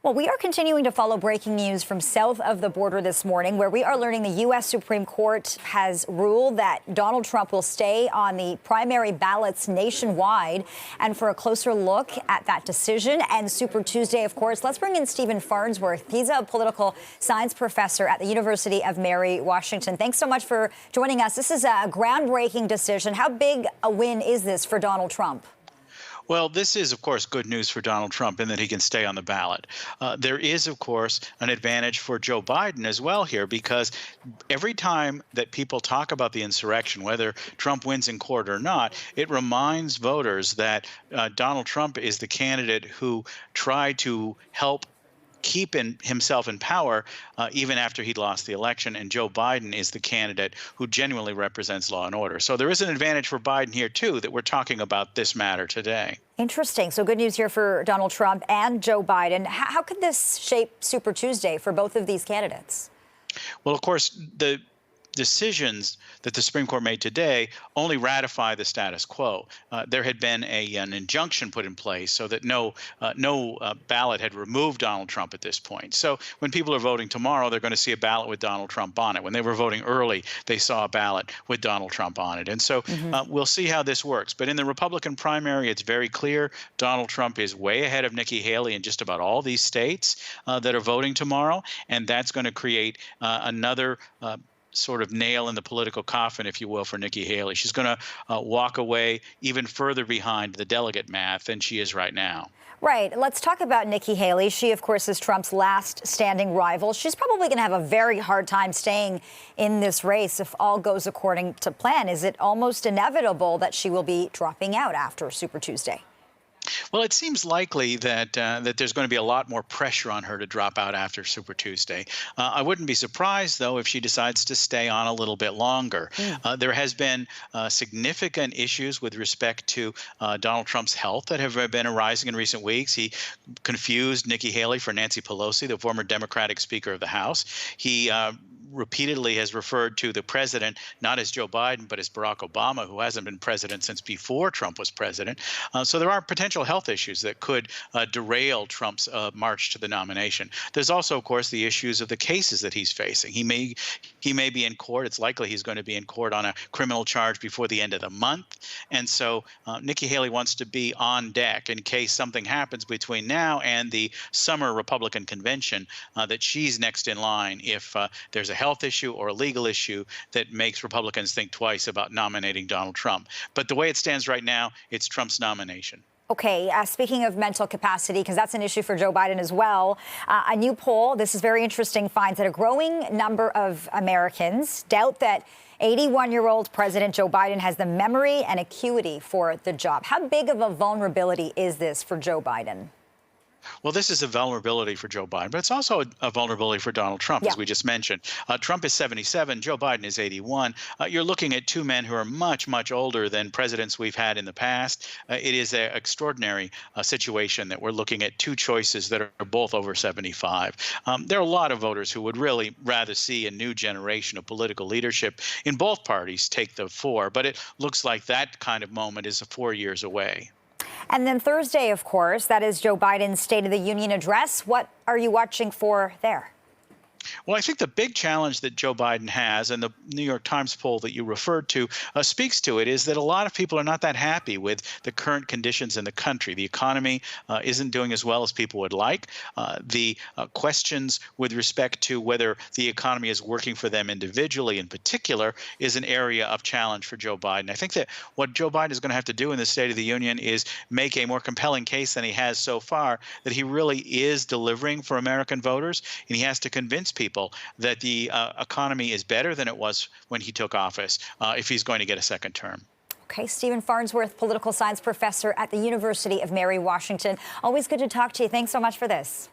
Well, we are continuing to follow breaking news from south of the border this morning, where we are learning the U.S. Supreme Court has ruled that Donald Trump will stay on the primary ballots nationwide. And for a closer look at that decision and Super Tuesday, of course, let's bring in Stephen Farnsworth. He's a political science professor at the University of Mary, Washington. Thanks so much for joining us. This is a groundbreaking decision. How big a win is this for Donald Trump? Well, this is, of course, good news for Donald Trump in that he can stay on the ballot. There is, of course, an advantage for Joe Biden as well here, because every time that people talk about the insurrection, whether Trump wins in court or not, it reminds voters that Donald Trump is the candidate who tried to help keep himself in power even after he'd lost the election, and Joe Biden is the candidate who genuinely represents law and order. So there is an advantage for Biden here, too, that we're talking about this matter today. Interesting. So good news here for Donald Trump and Joe Biden. How could this shape Super Tuesday for both of these candidates? Well, of course, the decisions that the Supreme Court made today only ratify the status quo. There had been an injunction put in place so that no ballot had removed Donald Trump at this point. So when people are voting tomorrow, they're going to see a ballot with Donald Trump on it. When they were voting early, they saw a ballot with Donald Trump on it. And so we'll see how this works. But in the Republican primary, it's very clear Donald Trump is way ahead of Nikki Haley in just about all these states that are voting tomorrow. And that's going to create another sort of nail in the political coffin, if you will, for Nikki Haley. She's going to walk away even further behind the delegate math than she is right now. Right. Let's talk about Nikki Haley. She, of course, is Trump's last standing rival. She's probably going to have a very hard time staying in this race if all goes according to plan. Is it almost inevitable that she will be dropping out after Super Tuesday? Well, it seems likely that there's going to be a lot more pressure on her to drop out after Super Tuesday. I wouldn't be surprised, though, if she decides to stay on a little bit longer. There has been significant issues with respect to Donald Trump's health that have been arising in recent weeks. He confused Nikki Haley for Nancy Pelosi, the former Democratic Speaker of the House. He repeatedly has referred to the president not as Joe Biden, but as Barack Obama, who hasn't been president since before Trump was president. So there are potential health issues that could derail Trump's march to the nomination. There's also, of course, the issues of the cases that he's facing. He may be in court. It's likely he's going to be in court on a criminal charge before the end of the month. And so Nikki Haley wants to be on deck in case something happens between now and the summer Republican convention, that she's next in line if there's a health issue or a legal issue that makes Republicans think twice about nominating Donald Trump. But the way it stands right now, it's Trump's nomination. Okay, speaking of mental capacity, because that's an issue for Joe Biden as well, a new poll, this is very interesting, finds that a growing number of Americans doubt that 81-year-old President Joe Biden has the memory and acuity for the job. How big of a vulnerability is this for Joe Biden? Well, this is a vulnerability for Joe Biden, but it's also a vulnerability for Donald Trump, as we just mentioned. Trump is 77. Joe Biden is 81. You're looking at two men who are much, much older than presidents we've had in the past. It is an extraordinary situation that we're looking at two choices that are both over 75. There are a lot of voters who would really rather see a new generation of political leadership in both parties take the fore, but it looks like that kind of moment is 4 years away. And then Thursday, of course, that is Joe Biden's State of the Union address. What are you watching for there? Well, I think the big challenge that Joe Biden has, and the New York Times poll that you referred to speaks to it, is that a lot of people are not that happy with the current conditions in the country. The economy isn't doing as well as people would like. The questions with respect to whether the economy is working for them individually in particular is an area of challenge for Joe Biden. I think that what Joe Biden is going to have to do in the State of the Union is make a more compelling case than he has so far that he really is delivering for American voters, and he has to convince people that the economy is better than it was when he took office if he's going to get a second term. Okay, Stephen Farnsworth, political science professor at the University of Mary, Washington. Always good to talk to you. Thanks so much for this.